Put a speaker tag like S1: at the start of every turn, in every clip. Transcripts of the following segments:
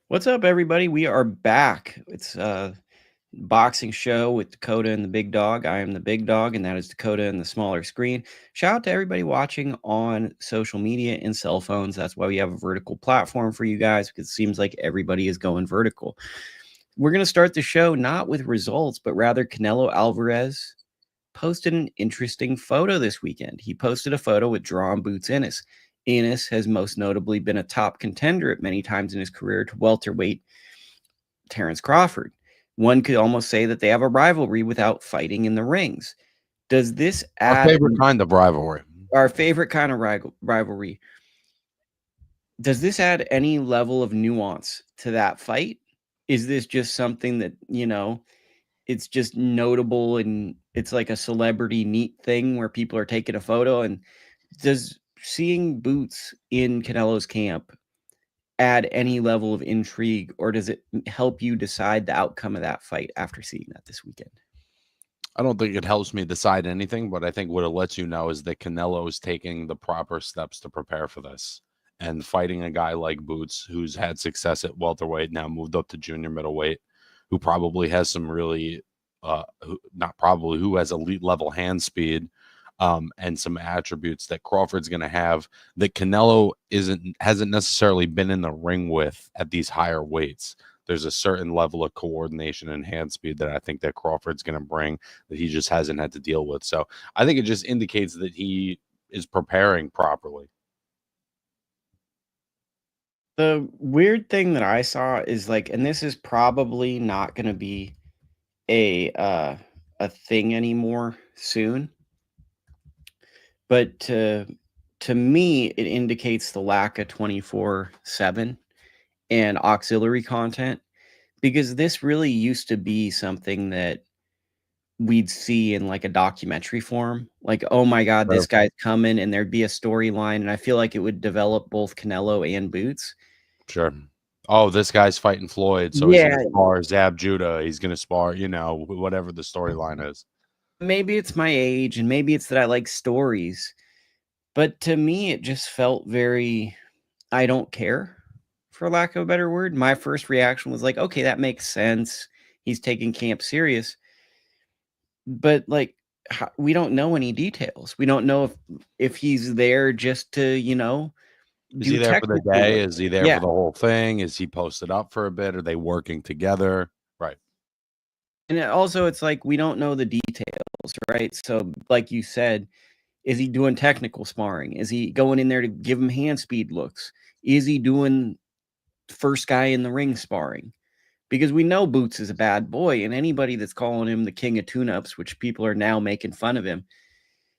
S1: What's up, everybody? We are back. It's a boxing show with Dakota and the Big Dog. I am the Big Dog, and that is Dakota in the smaller screen. Shout out to everybody watching on social media and cell phones. That's why we have a vertical platform for you guys, because it seems like everybody is going vertical. We're going to start the show not with results, but rather Canelo Alvarez posted an interesting photo this weekend. He posted a photo with drawn Boots Ennis. Ennis has most notably been a top contender at many times in his career to welterweight Terrence Crawford. One could almost say that they have a rivalry without fighting in the rings. Does this
S2: Our
S1: add
S2: favorite kind of rivalry.
S1: our favorite kind of rivalry? Does this add any level of nuance to that fight? Is this just something that, it's just notable and it's like a celebrity neat thing where people are taking a photo? And does seeing Boots in Canelo's camp add any level of intrigue, or does it help you decide the outcome of that fight after seeing that this weekend?
S2: I don't think it helps me decide anything, but I think what it lets you know is that Canelo is taking the proper steps to prepare for this. And fighting a guy like Boots, who's had success at welterweight, now moved up to junior middleweight, who probably has some really, who has elite level hand speed, and some attributes that Crawford's going to have that Canelo hasn't necessarily been in the ring with at these higher weights. There's a certain level of coordination and hand speed that I think that Crawford's going to bring that he just hasn't had to deal with. So I think it just indicates that he is preparing properly.
S1: The weird thing that I saw is like, and this is probably not going to be a thing anymore soon, but to me, it indicates the lack of 24/7 and auxiliary content, because this really used to be something that we'd see in like a documentary form. Like, oh my God, this guy's coming, and there'd be a storyline, and I feel like it would develop both Canelo and Boots.
S2: Sure. Oh, this guy's fighting Floyd, so he's going to spar Zab Judah. He's going to spar, whatever the storyline is.
S1: Maybe it's my age, and maybe it's that I like stories. But to me, it just felt very, I don't care, for lack of a better word. My first reaction was like, okay, that makes sense. He's taking camp serious. But like, we don't know any details. We don't know if he's there just to,
S2: Is he there for the day? Is he there for the whole thing? Is he posted up for a bit? Are they working together? Right.
S1: And also, it's like, we don't know the details, right? So like you said, is he doing technical sparring? Is he going in there to give him hand speed looks? Is he doing first guy in the ring sparring? Because we know Boots is a bad boy, and anybody that's calling him the king of tune-ups, which people are now making fun of him,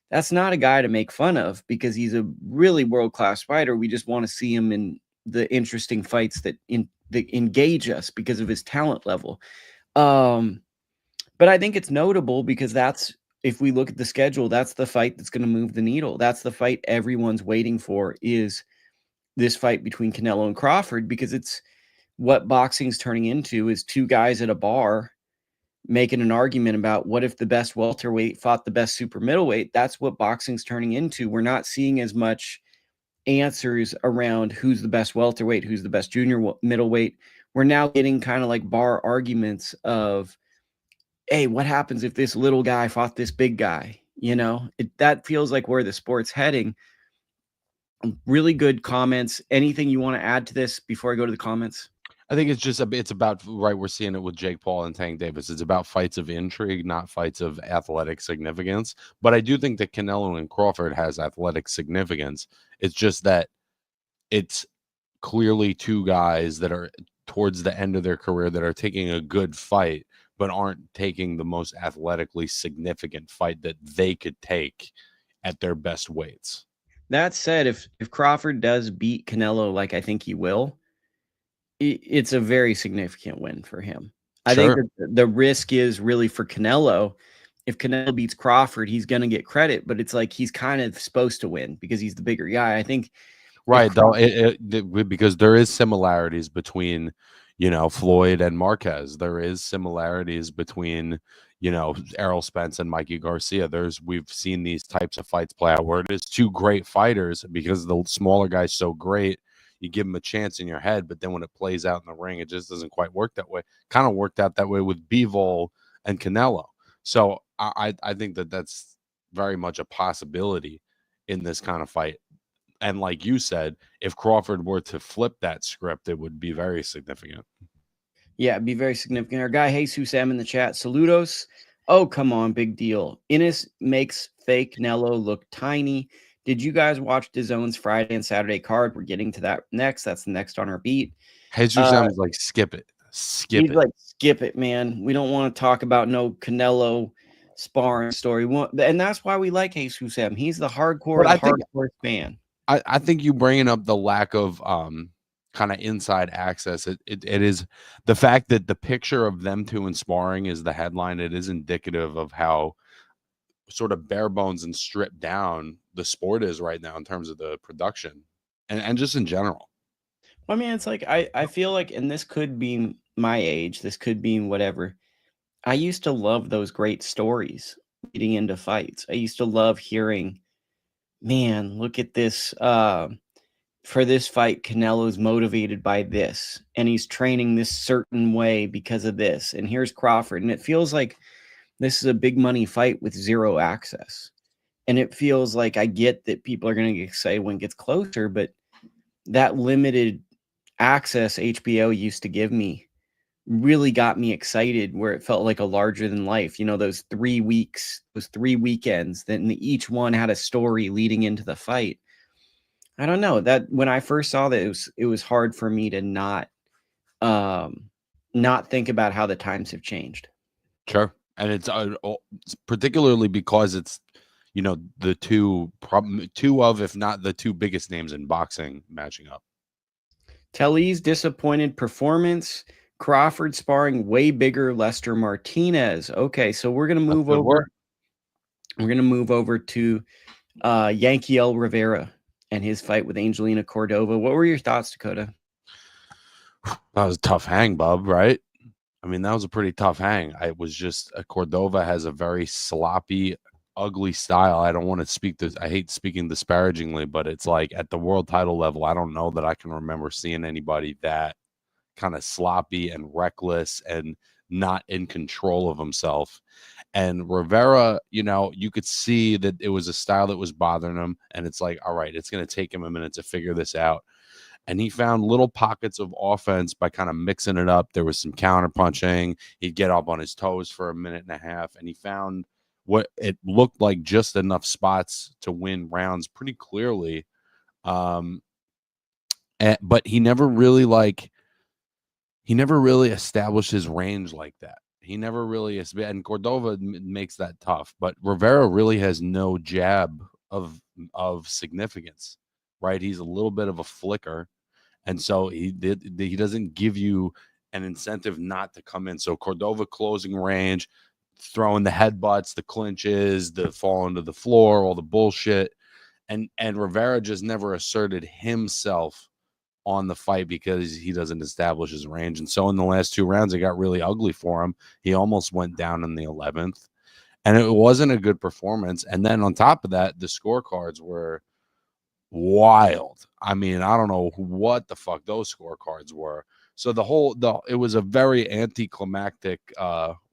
S1: that's not a guy to make fun of, because he's a really world-class fighter. We just want to see him in the interesting fights that engage us because of his talent level. But I think it's notable because if we look at the schedule, that's the fight that's going to move the needle. That's the fight everyone's waiting for, is this fight between Canelo and Crawford, because it's what boxing's turning into, is two guys at a bar making an argument about what if the best welterweight fought the best super middleweight. That's what boxing's turning into. We're not seeing as much answers around who's the best welterweight, who's the best junior middleweight. We're now getting kind of like bar arguments of, hey, what happens if this little guy fought this big guy? That feels like where the sport's heading. Really good comments. Anything you want to add to this before I go to the comments?
S2: I think it's about right. We're seeing it with Jake Paul and Tank Davis. It's about fights of intrigue, not fights of athletic significance. But I do think that Canelo and Crawford has athletic significance. It's just that it's clearly two guys that are towards the end of their career that are taking a good fight, but aren't taking the most athletically significant fight that they could take at their best weights.
S1: That said, if Crawford does beat Canelo, like I think he will, it's a very significant win for him. I think that the risk is really for Canelo. If Canelo beats Crawford, he's going to get credit, but it's like he's kind of supposed to win because he's the bigger guy. I think.
S2: Right, though, because there is similarities between, Floyd and Marquez. There is similarities between, Errol Spence and Mikey Garcia. We've seen these types of fights play out where it is two great fighters, because the smaller guy's so great, you give him a chance in your head, but then when it plays out in the ring, it just doesn't quite work that way. Kind of worked out that way with Bivol and Canelo. So I think that that's very much a possibility in this kind of fight. And like you said, if Crawford were to flip that script, it would be very significant.
S1: Yeah, it'd be very significant. Our guy Jesus M in the chat, saludos. Oh, come on, big deal. Ennis makes fake Canelo look tiny. Did you guys watch DAZN's Friday and Saturday card? We're getting to that next. That's the next on our beat.
S2: Jesus M is like, skip it. Skip
S1: He's
S2: it.
S1: like, skip it, man. We don't want to talk about no Canelo sparring story. And that's why we like Jesus M. He's the hardcore, hardcore fan.
S2: I think you bringing up the lack of kind of inside access. It is the fact that the picture of them two in sparring is the headline. It is indicative of how sort of bare bones and stripped down the sport is right now in terms of the production and just in general.
S1: I mean, it's like I feel like, and this could be my age, this could be whatever. I used to love those great stories leading into fights. I used to love hearing, man, look at this. For this fight, Canelo's motivated by this, and he's training this certain way because of this. And here's Crawford, and it feels like this is a big money fight with zero access. And it feels like, I get that people are going to get excited when it gets closer, but that limited access HBO used to give me really got me excited, where it felt like a larger than life. You know, those 3 weeks, those 3 weekends, then each one had a story leading into the fight. I don't know, that when I first saw that, it was hard for me to not think about how the times have changed.
S2: Sure. And it's particularly because it's, you know, the two of, if not the two biggest names in boxing matching up.
S1: Tellez disappointed performance. Crawford sparring way bigger Lester Martinez. Okay, so we're gonna move over. We're gonna move over to Yankiel Rivera and his fight with Angelina Cordova. What were your thoughts, Dakota?
S2: That was a tough hang, bub, right? I mean, that was a pretty tough hang. It was just Cordova has a very sloppy, ugly style. I don't want to speak this. I hate speaking disparagingly, but it's like at the world title level, I don't know that I can remember seeing anybody that kind of sloppy and reckless and not in control of himself. And Rivera, you know, you could see that it was a style that was bothering him. And it's like, all right, it's going to take him a minute to figure this out. And he found little pockets of offense by kind of mixing it up. There was some counter punching. He'd get up on his toes for a minute and a half. And he found what it looked like just enough spots to win rounds pretty clearly. But he never really established his range like that. He never really is, and Cordova makes that tough. But Rivera really has no jab of significance, right? He's a little bit of a flicker, and so he doesn't give you an incentive not to come in. So Cordova closing range, throwing the headbutts, the clinches, the falling to the floor, all the bullshit, and Rivera just never asserted himself on the fight because he doesn't establish his range. And so in the last 2 rounds, it got really ugly for him. He almost went down in the 11th, and it wasn't a good performance. And then on top of that, the scorecards were wild. I mean, I don't know what the fuck those scorecards were. So it was a very anticlimactic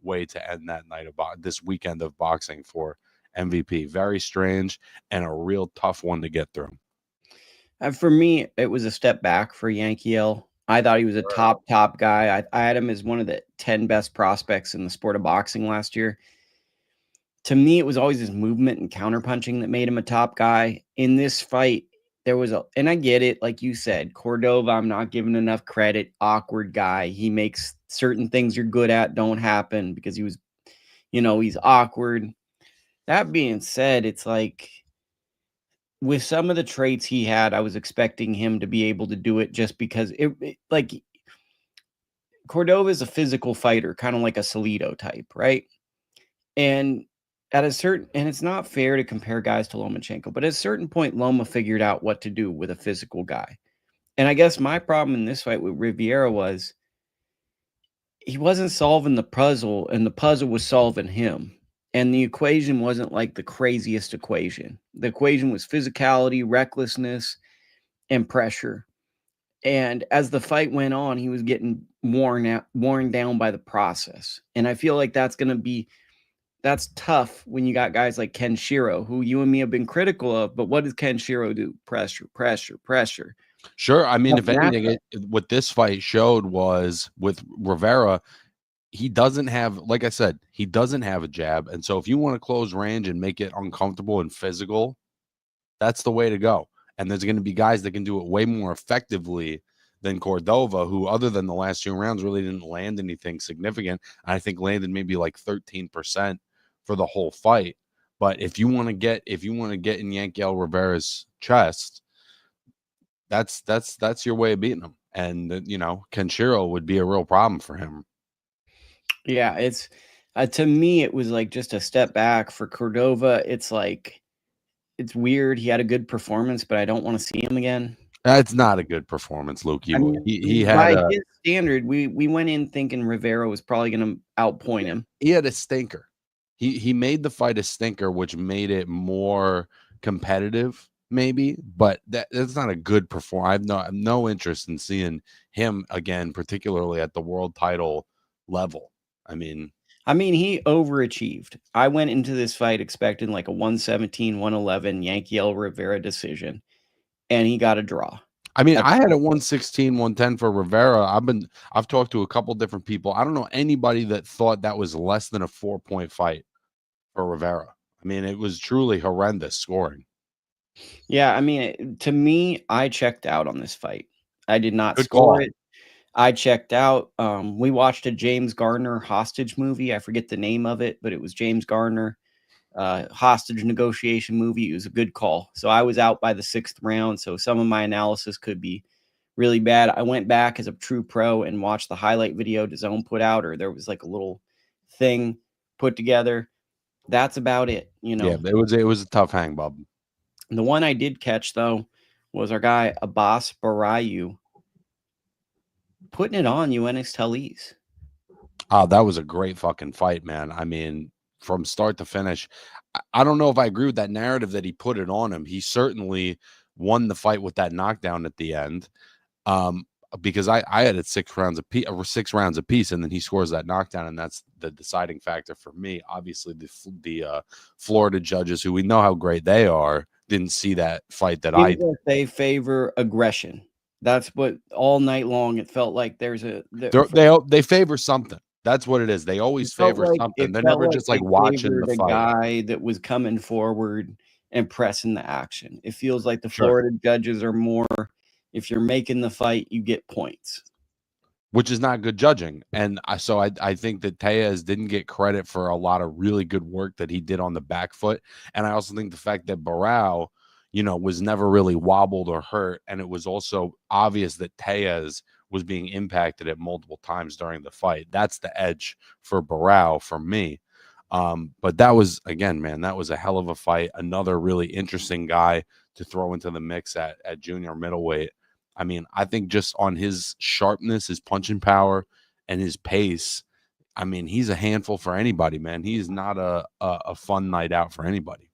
S2: way to end that night of this weekend of boxing for MVP. Very strange and a real tough one to get through.
S1: For me, it was a step back for Yankiel. I thought he was a top guy. I had him as one of the 10 best prospects in the sport of boxing last year. To me, it was always his movement and counterpunching that made him a top guy. In this fight, there was and I get it, like you said, Cordova, I'm not giving enough credit, awkward guy. He makes certain things you're good at don't happen because he was, he's awkward. That being said, it's like, with some of the traits he had, I was expecting him to be able to do it just because like Cordova is a physical fighter, kind of like a Salido type, right? And and it's not fair to compare guys to Lomachenko, but at a certain point, Loma figured out what to do with a physical guy. And I guess my problem in this fight with Rivera was he wasn't solving the puzzle, and the puzzle was solving him. And the equation wasn't like the craziest equation. The equation was physicality, recklessness, and pressure. And as the fight went on, he was getting worn down by the process. And I feel like that's tough when you got guys like Kenshiro, who you and me have been critical of. But what does Kenshiro do? Pressure, pressure, pressure.
S2: Sure. I mean, if
S1: That's
S2: anything, what this fight showed was with Rivera, he doesn't have, like I said, he doesn't have a jab. And so if you want to close range and make it uncomfortable and physical, that's the way to go. And there's going to be guys that can do it way more effectively than Cordova, who, other than the last 2 rounds, really didn't land anything significant. I think landed maybe like 13% for the whole fight. But if you want to get in Yankiel Rivera's chest, that's your way of beating him. And Kenshiro would be a real problem for him.
S1: Yeah, it's to me, it was like just a step back for Cordova. It's like, it's weird. He had a good performance, but I don't want to see him again.
S2: That's not a good performance, Luke.
S1: I mean,
S2: He had
S1: by his standard, we went in thinking Rivera was probably going to outpoint him.
S2: He had a stinker. He made the fight a stinker, which made it more competitive, maybe. But that's not a good performance. I have no interest in seeing him again, particularly at the world title level. I mean,
S1: he overachieved. I went into this fight expecting like a 117, 111 Yankiel Rivera decision, and he got a draw.
S2: I mean, I had a 116, 110 for Rivera. I've talked to a couple different people. I don't know anybody that thought that was less than a 4-point fight for Rivera. I mean, it was truly horrendous scoring.
S1: Yeah, I mean, to me, I checked out on this fight. I did not score it. I checked out. We watched a James Gardner hostage movie. I forget the name of it, but it was James Gardner hostage negotiation movie. It was a good call. So I was out by the 6th round. So some of my analysis could be really bad. I went back as a true pro and watched the highlight video DAZN put out, or there was like a little thing put together. That's about it.
S2: Yeah, it was a tough hang, Bob.
S1: The one I did catch though was our guy Abass Baraou putting it on Yoenis Tellez.
S2: Oh, that was a great fucking fight, man. I mean, from start to finish. I don't know if I agree with that narrative that he put it on him. He certainly won the fight with that knockdown at the end. Because I had it 6 rounds apiece, and then he scores that knockdown, and that's the deciding factor for me. Obviously, the Florida judges, who we know how great they are, didn't see that fight that I did.
S1: They favor aggression. That's what all night long it felt like.
S2: They favor something. That's what it is. They always favor something. They're never just like watching the fight.
S1: Guy that was coming forward and pressing the action. It feels like the Florida judges are more, if you're making the fight, you get points,
S2: which is not good judging. And so I think that Tellez didn't get credit for a lot of really good work that he did on the back foot. And I also think the fact that Baraou, was never really wobbled or hurt. And it was also obvious that Tellez was being impacted at multiple times during the fight. That's the edge for Baraou for me. But that was, again, man, that was a hell of a fight. Another really interesting guy to throw into the mix at junior middleweight. I mean, I think just on his sharpness, his punching power, and his pace, I mean, he's a handful for anybody, man. He's not a fun night out for anybody.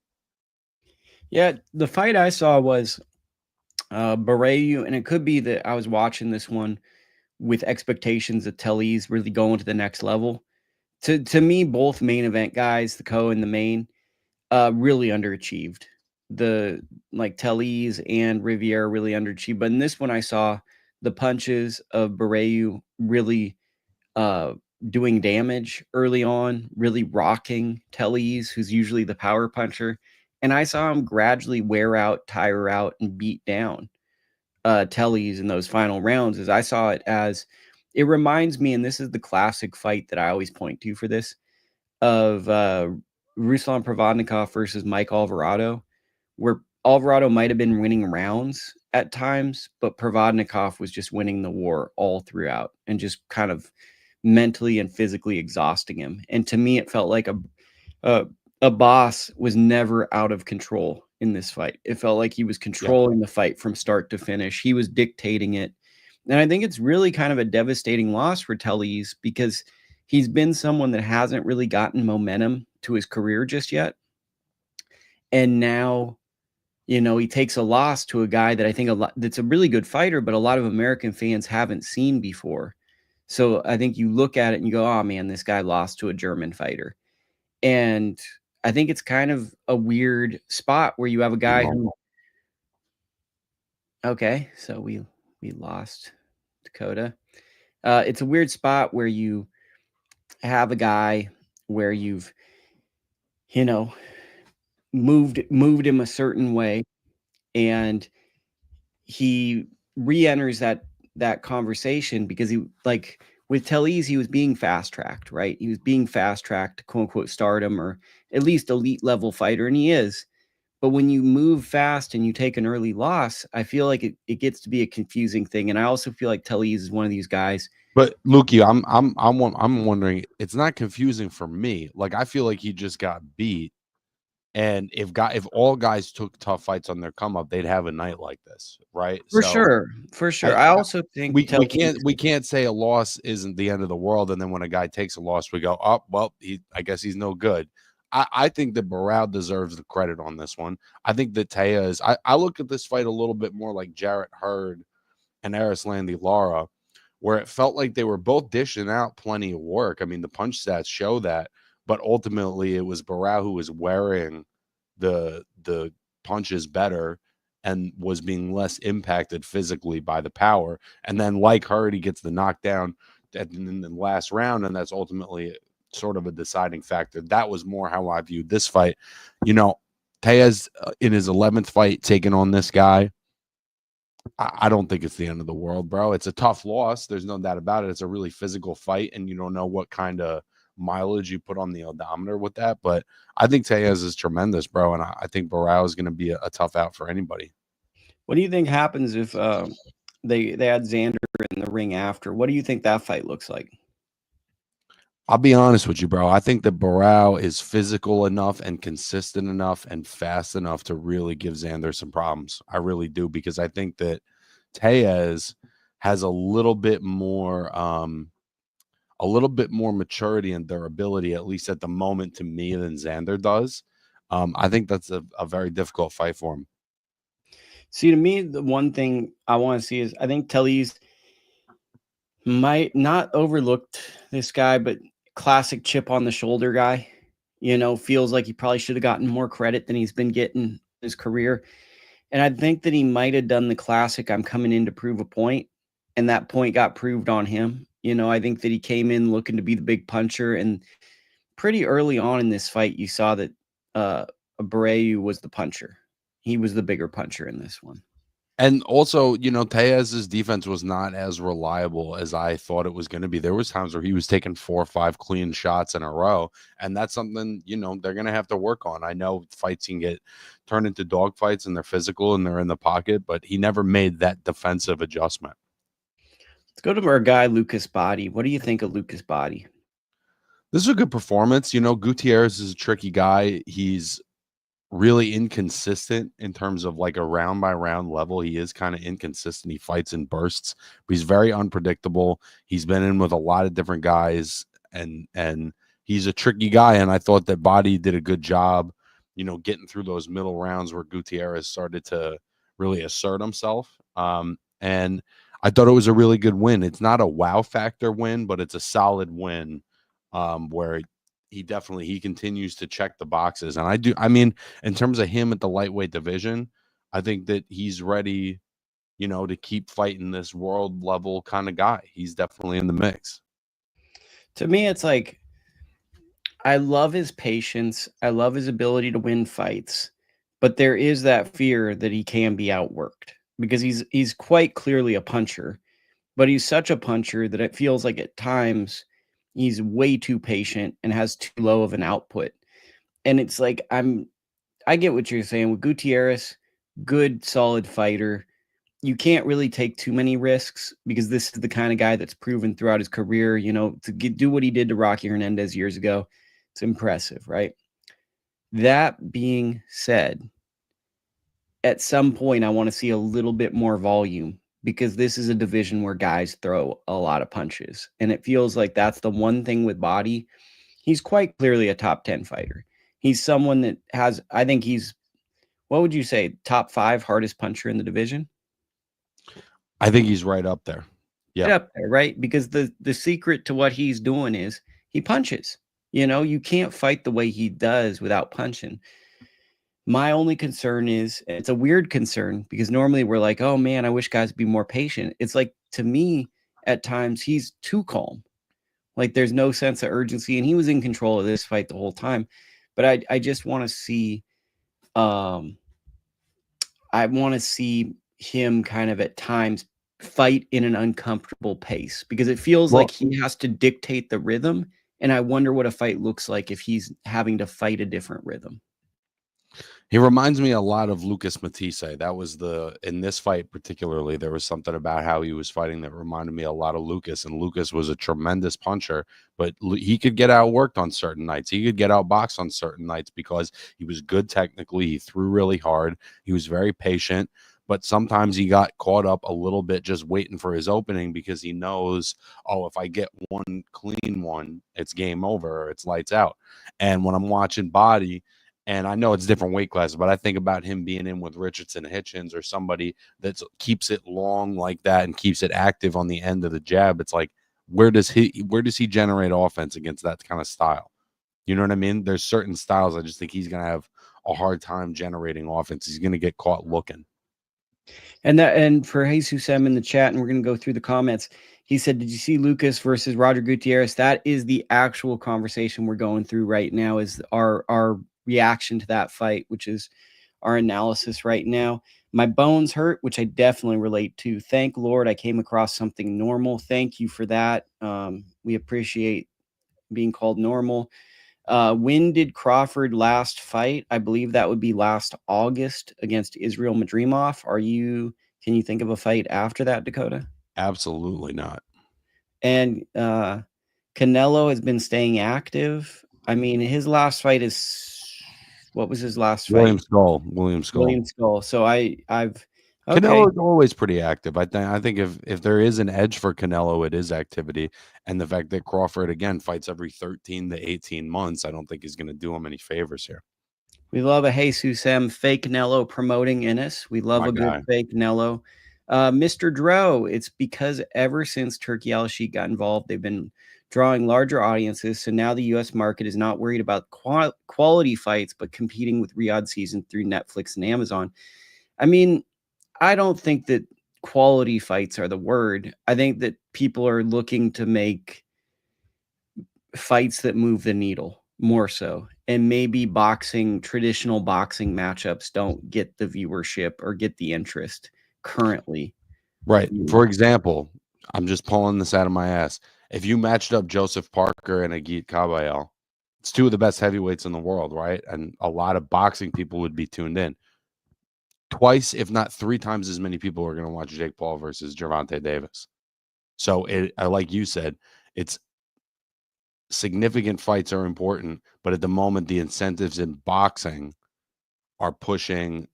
S1: Yeah, the fight I saw was Baraou, and it could be that I was watching this one with expectations of Tellez really going to the next level. To me, both main event guys, the co and the main, really underachieved. Tellez and Riviera really underachieved. But in this one, I saw the punches of Baraou really doing damage early on, really rocking Tellez, who's usually the power puncher. And I saw him gradually wear out, tire out, and beat down Tellez in those final rounds. As I saw it as, it reminds me, and this is the classic fight that I always point to for this, of Ruslan Provodnikov versus Mike Alvarado, where Alvarado might have been winning rounds at times, but Provodnikov was just winning the war all throughout and just kind of mentally and physically exhausting him. And to me, it felt like Abass was never out of control in this fight. It felt like he was controlling the fight from start to finish. He was dictating it. And I think it's really kind of a devastating loss for Tellez, because he's been someone that hasn't really gotten momentum to his career just yet. And now, You know, he takes a loss to a guy that I think that's a really good fighter, but a lot of American fans haven't seen before. So I think you look at it and you go, oh man, this guy lost to a German fighter. And I think it's kind of a weird spot where you have a guy who, okay, so we lost Dakota. It's a weird spot where you have a guy where you've, you know, moved him a certain way, and he re-enters that conversation because he, like with Tellez, he was being fast tracked, right? He was being fast tracked to quote unquote stardom, or at least elite level fighter, and he is. But when you move fast and you take an early loss, I feel like it gets to be a confusing thing. And I also feel like Tellez is one of these guys.
S2: But Lukey, I'm wondering, it's not confusing for me. Like, I feel like he just got beat. And if all guys took tough fights on their come up, they'd have a night like this, right?
S1: For sure. I also think
S2: we can't say a loss isn't the end of the world, and then when a guy takes a loss, we go, oh well, I guess he's no good. I think that Baraou deserves the credit on this one. I think that Tayre is. I look at this fight a little bit more like Jarrett Hurd and Erislandy Lara, where it felt like they were both dishing out plenty of work. I mean, the punch stats show that. But ultimately, it was Baraou who was wearing the punches better and was being less impacted physically by the power. And then, like Hurd, he gets the knockdown in the last round, and that's ultimately sort of a deciding factor. That was more how I viewed this fight. You know, Tellez in his 11th fight taking on this guy, I don't think it's the end of the world, bro. It's a tough loss. There's no doubt about it. It's a really physical fight, and you don't know what kind of mileage you put on the odometer with that, but I think Tellez is tremendous, bro, and I think Baraou is going to be a tough out for anybody.
S1: What do you think happens if they had Xander in the ring after? What do you think that fight looks like?
S2: I'll be honest with you, bro. I think that Baraou is physical enough and consistent enough and fast enough to really give Xander some problems. I really do, because I think that Tellez has a little bit more maturity and durability, at least at the moment, to me, than Xander does. I think that's a very difficult fight for him.
S1: See, to me, the one thing I want to see is I think Tellez might not overlooked this guy, but classic chip on the shoulder guy, you know, feels like he probably should have gotten more credit than he's been getting in his career. And I think that he might have done the classic, I'm coming in to prove a point, and that point got proved on him. You know, I think that he came in looking to be the big puncher, and pretty early on in this fight, you saw that Baraou was the puncher. He was the bigger puncher in this one.
S2: And also, you know, Tellez's defense was not as reliable as I thought it was going to be. There was times where he was taking 4 or 5 clean shots in a row, and that's something, you know, they're going to have to work on. I know fights can get turned into dog fights, and they're physical and they're in the pocket, but he never made that defensive adjustment.
S1: Let's go to our guy, Lucas Bahdi. What do you think of Lucas Bahdi?
S2: This is a good performance. You know, Gutierrez is a tricky guy. He's really inconsistent in terms of like a round by round level. He is kind of inconsistent. He fights in bursts, but he's very unpredictable. He's been in with a lot of different guys, and he's a tricky guy. And I thought that Bahdi did a good job, you know, getting through those middle rounds where Gutierrez started to really assert himself. And I thought it was a really good win. It's not a wow factor win, but it's a solid win, where he continues to check the boxes. And I mean, in terms of him at the lightweight division, I think that he's ready, you know, to keep fighting this world level kind of guy. He's definitely in the mix.
S1: To me, it's like, I love his patience. I love his ability to win fights, but there is that fear that he can be outworked, because he's quite clearly a puncher, but he's such a puncher that it feels like at times he's way too patient and has too low of an output. And it's like, I get what you're saying with Gutierrez, good, solid fighter. You can't really take too many risks, because this is the kind of guy that's proven throughout his career, you know, to do what he did to Rocky Hernandez years ago. It's impressive, right? That being said, at some point, I want to see a little bit more volume, because this is a division where guys throw a lot of punches. And it feels like that's the one thing with Bahdi. He's quite clearly a top 10 fighter. He's someone that has, I think he's what would you say? Top 5 hardest puncher in the division?
S2: I think he's right up there.
S1: Right up there, right? Because the secret to what he's doing is he punches. You know, you can't fight the way he does without punching. My only concern is, it's a weird concern because normally we're like, oh man, I wish guys would be more patient. It's like, to me, at times he's too calm. Like there's no sense of urgency, and he was in control of this fight the whole time. But I just want to see, I want to see him kind of at times fight in an uncomfortable pace, because it feels like he has to dictate the rhythm. And I wonder what a fight looks like if he's having to fight a different rhythm.
S2: He reminds me a lot of Lucas Matisse. That was in this fight particularly, there was something about how he was fighting that reminded me a lot of Lucas. And Lucas was a tremendous puncher, but he could get outworked on certain nights. He could get outboxed on certain nights because he was good technically. He threw really hard. He was very patient, but sometimes he got caught up a little bit just waiting for his opening because he knows, oh, if I get one clean one, it's game over, or it's lights out. And when I'm watching Bahdi, and I know it's different weight classes, but I think about him being in with Richardson Hitchens or somebody that keeps it long like that and keeps it active on the end of the jab. It's like, where does he generate offense against that kind of style? You know what I mean? There's certain styles I just think he's going to have a hard time generating offense. He's going to get caught looking.
S1: And for Jesus M in the chat, and we're going to go through the comments. He said, did you see Lucas versus Roger Gutierrez? That is the actual conversation we're going through right now, is our reaction to that fight, which is our analysis right now. My bones hurt, which I definitely relate to. Thank Lord I came across something normal. Thank you for that. We appreciate being called normal. When did Crawford last fight? I believe that would be last August against Israel Madrimov. Can you think of a fight after that, Dakota?
S2: Absolutely not.
S1: And Canelo has been staying active. I mean, his last fight is, what was his last fight?
S2: William Skull.
S1: So I've
S2: okay. Canelo is always pretty active. I think if there is an edge for Canelo, it is activity. And the fact that Crawford, again, fights every 13 to 18 months, I don't think he's going to do him any favors here.
S1: We love a Jesus M. Fake Canelo promoting Ennis. We love good fake Canelo. Mr. Dro, it's because ever since Turki Al-Sheikh got involved, they've been drawing larger audiences. So now the U.S. market is not worried about quality fights, but competing with Riyadh season through Netflix and Amazon. I mean, I don't think that quality fights are the word. I think that people are looking to make fights that move the needle more so. And maybe traditional boxing matchups don't get the viewership or get the interest currently.
S2: Right. For example, I'm just pulling this out of my ass. If you matched up Joseph Parker and Agit Kabayel, it's two of the best heavyweights in the world, right? And a lot of boxing people would be tuned in. Twice, if not 3 times as many people are going to watch Jake Paul versus Gervonta Davis. So, like you said, it's significant fights are important, but at the moment, the incentives in boxing are pushing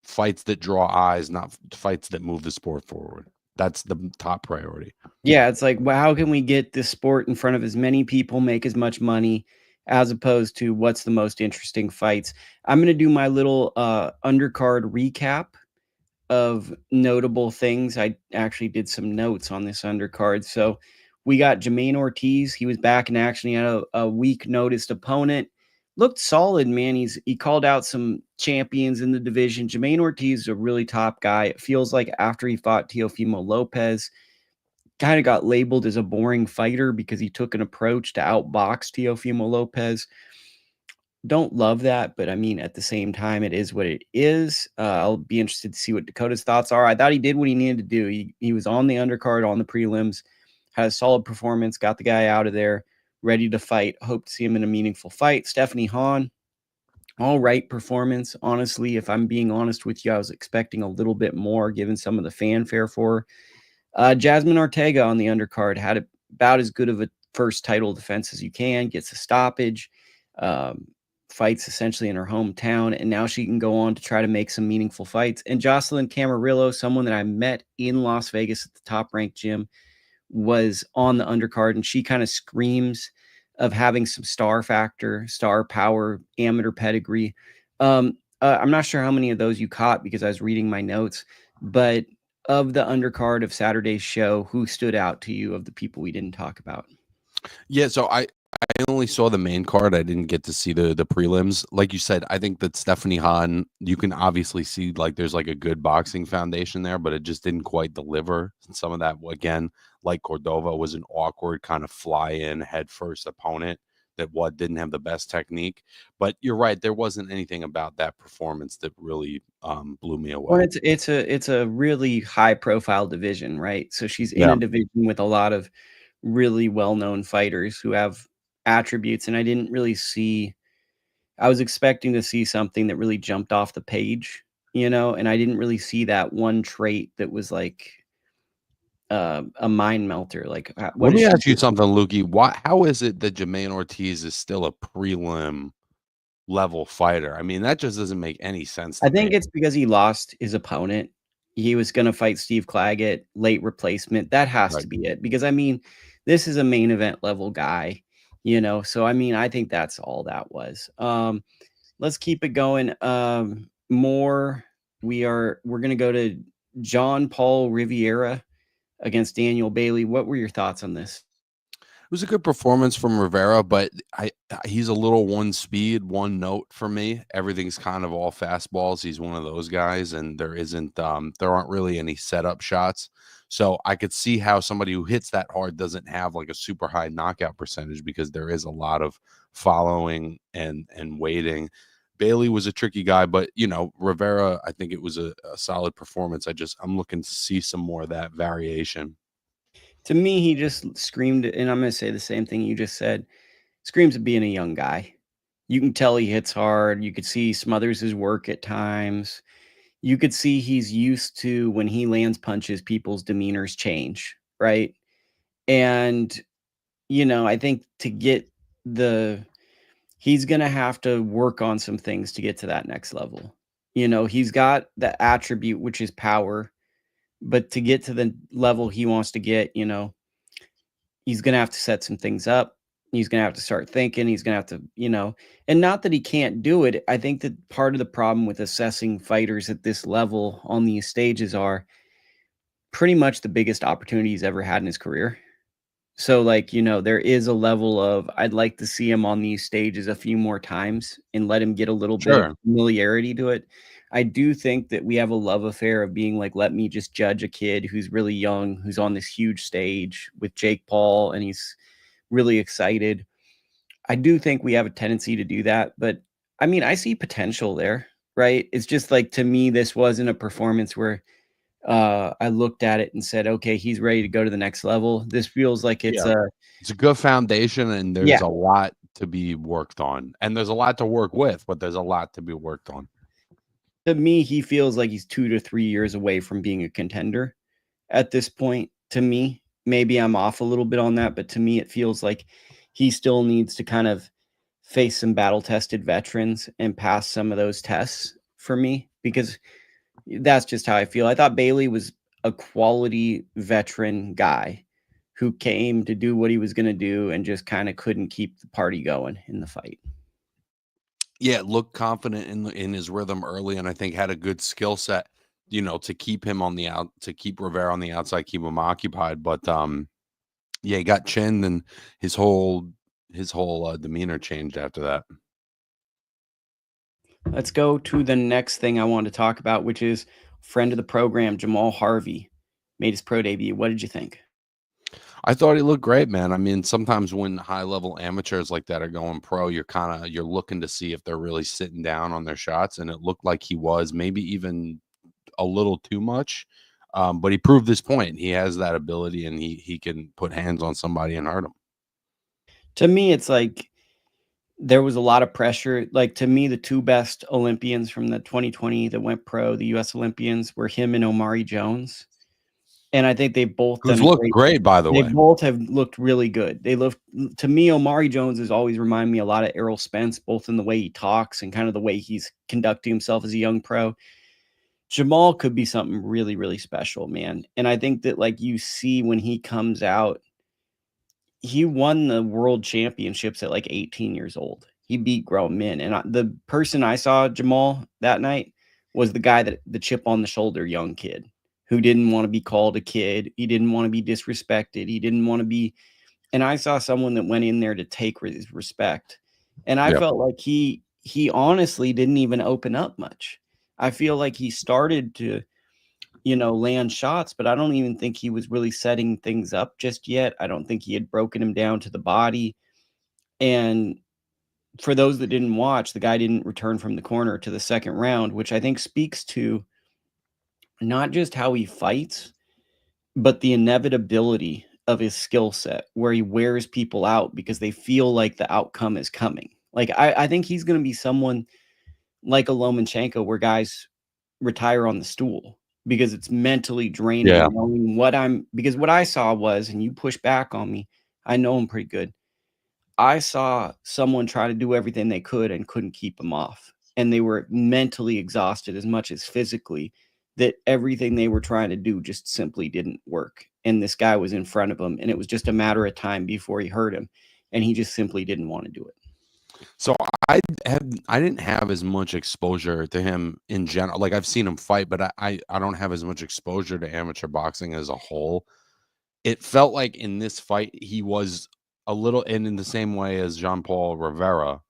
S2: fights that draw eyes, not fights that move the sport forward. That's the top priority.
S1: Yeah, it's like, well, how can we get this sport in front of as many people, make as much money, as opposed to what's the most interesting fights? I'm going to do my little undercard recap of notable things. I actually did some notes on this undercard. So we got Jamaine Ortiz. He was back in action. He had a weak noticed opponent. Looked solid, man. He called out some champions in the division. Jamaine Ortiz is a really top guy. It feels like after he fought Teofimo Lopez, kind of got labeled as a boring fighter because he took an approach to outbox Teofimo Lopez. Don't love that, but I mean, at the same time, it is what it is. I'll be interested to see what Dakota's thoughts are. I thought he did what he needed to do. He was on the undercard, on the prelims, had a solid performance, got the guy out of there, ready to fight. Hope to see him in a meaningful fight. Stephanie Hahn, all right performance. Honestly, if I'm being honest with you, I was expecting a little bit more given some of the fanfare for her. Jasmine Artiga on the undercard had about as good of a first title defense as you can, gets a stoppage, fights essentially in her hometown, and now she can go on to try to make some meaningful fights. And Jocelyn Camarillo, someone that I met in Las Vegas at the Top Rank gym, was on the undercard, and she kind of screams of having some star factor, star power, amateur pedigree. I'm not sure how many of those you caught because I was reading my notes, but of the undercard of Saturday's show, who stood out to you of the people we didn't talk about?
S2: Yeah, so I only saw the main card. I didn't get to see the prelims. Like you said, I think that Stephanie Hahn, you can obviously see like there's like a good boxing foundation there, but it just didn't quite deliver. Some of that, again, like Cordova, was an awkward kind of fly in head first opponent that what didn't have the best technique. But you're right, there wasn't anything about that performance that really blew me
S1: Well,
S2: away.
S1: it's a really high profile division, right? So she's in
S2: Yeah.
S1: a division with a lot of really well-known fighters who have attributes, and I didn't really see I was expecting to see something that really jumped off the page, and I didn't really see that one trait that was like a mind melter. Like, what
S2: Let
S1: does
S2: me
S1: she
S2: ask you
S1: do?
S2: something, Lukey. Why how is it that Jamaine Ortiz is still a prelim level fighter? I mean, that just doesn't make any sense
S1: I
S2: to
S1: think
S2: me.
S1: it's because he lost his opponent. He was gonna fight Steve Claggett, late replacement. That has
S2: Right.
S1: to be it because, I mean, this is a main event level guy, So, I mean, I think that's all that was. Let's keep it going. More we're gonna go to John Paul Riviera against Daniel Bailey. What were your thoughts on this?
S2: It was a good performance from Rivera, but he's a little one speed, one note for me. Everything's kind of all fastballs. He's one of those guys, and there aren't really any setup shots. So I could see how somebody who hits that hard doesn't have like a super high knockout percentage because there is a lot of following and waiting. Bailey was a tricky guy, but Rivera, I think it was a solid performance. I'm looking to see some more of that variation.
S1: To me, he just screamed, and I'm gonna say the same thing you just said. Screams of being a young guy. You can tell he hits hard. You could see he smothers his work at times. You could see he's used to when he lands punches, people's demeanors change, right? And, I think to get the he's gonna have to work on some things to get to that next level. He's got the attribute, which is power, but to get to the level he wants to get, he's gonna have to set some things up. He's gonna have to start thinking. He's gonna have to, and not that he can't do it. I think that part of the problem with assessing fighters at this level on these stages are pretty much the biggest opportunity he's ever had in his career. So, like, there is a level of I'd like to see him on these stages a few more times and let him get a little bit of
S2: Sure.
S1: familiarity to it. I do think that we have a love affair of being like, let me just judge a kid who's really young, who's on this huge stage with Jake Paul, and he's really excited. I do think we have a tendency to do that, but I mean, I see potential there, right? It's just like to me, this wasn't a performance where I looked at it and said, okay, he's ready to go to the next level. This feels like it's
S2: Yeah.
S1: a
S2: It's a good foundation, and
S1: yeah.
S2: there's a lot to be worked on, and there's a lot to work with, but there's a lot to be worked on.
S1: To me, he feels like he's 2 to 3 years away from being a contender at this point. To me, maybe I'm off a little bit on that, but to me, it feels like he still needs to kind of face some battle tested veterans and pass some of those tests for me because that's just how I feel. I thought Bailey was a quality veteran guy who came to do what he was going to do and just kind of couldn't keep the party going in the fight.
S2: Yeah, looked confident in his rhythm early, and I think had a good skill set, to keep him on the out to keep Rivera on the outside, keep him occupied. But yeah, he got chinned, and his whole demeanor changed after that.
S1: Let's go to the next thing I want to talk about, which is friend of the program, Jahmal Harvey, made his pro debut. What did you think?
S2: I thought he looked great, man. I mean, sometimes when high level amateurs like that are going pro, you're looking to see if they're really sitting down on their shots, and it looked like he was, maybe even a little too much. But he proved his point. He has that ability, and he can put hands on somebody and hurt them.
S1: To me, it's like there was a lot of pressure. Like to me, the two best Olympians from the 2020 that went pro, the US Olympians, were him and Omari Jones. And I think they've both done
S2: Who's
S1: a
S2: looked
S1: great
S2: great, by the
S1: they
S2: way.
S1: both have looked really good. They look to me, Omari Jones has always reminded me a lot of Errol Spence, both in the way he talks and kind of the way he's conducting himself as a young pro. Jahmal could be something really, really special, man. And I think that like you see when he comes out, he won the world championships at like 18 years old. He beat grown men. And the person I saw Jahmal that night was the guy that the chip on the shoulder young kid who didn't want to be called a kid. He didn't want to be disrespected. He didn't want to be. And I saw someone that went in there to take his respect. And I felt like he honestly didn't even open up much. I feel like he started to, land shots, but I don't even think he was really setting things up just yet. I don't think he had broken him down to the body. And for those that didn't watch, the guy didn't return from the corner to the second round, which I think speaks to not just how he fights, but the inevitability of his skill set, where he wears people out because they feel like the outcome is coming. Like, I think he's going to be someone like a Lomachenko where guys retire on the stool because it's mentally draining knowing because what I saw was, and you push back on me, I know him pretty good. I saw someone try to do everything they could and couldn't keep him off. And they were mentally exhausted as much as physically, that everything they were trying to do just simply didn't work. And this guy was in front of him, and it was just a matter of time before he hurt him. And he just simply didn't want to do it.
S2: So I didn't have as much exposure to him in general. Like, I've seen him fight, but I don't have as much exposure to amateur boxing as a whole. It felt like in this fight he was a little, and in the same way as Jean-Paul Rivera,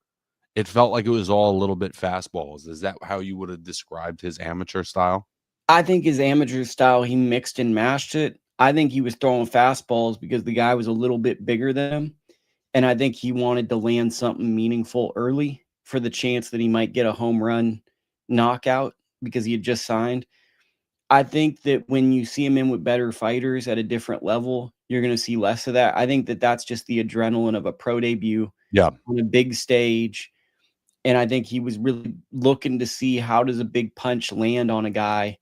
S2: it felt like it was all a little bit fastballs. Is that how you would have described his amateur style?
S1: I think his amateur style, he mixed and mashed it. I think he was throwing fastballs because the guy was a little bit bigger than him. And I think he wanted to land something meaningful early for the chance that he might get a home run knockout because he had just signed. I think that when you see him in with better fighters at a different level, you're going to see less of that. I think that that's just the adrenaline of a pro debut on a big stage. And I think he was really looking to see how does a big punch land on a guy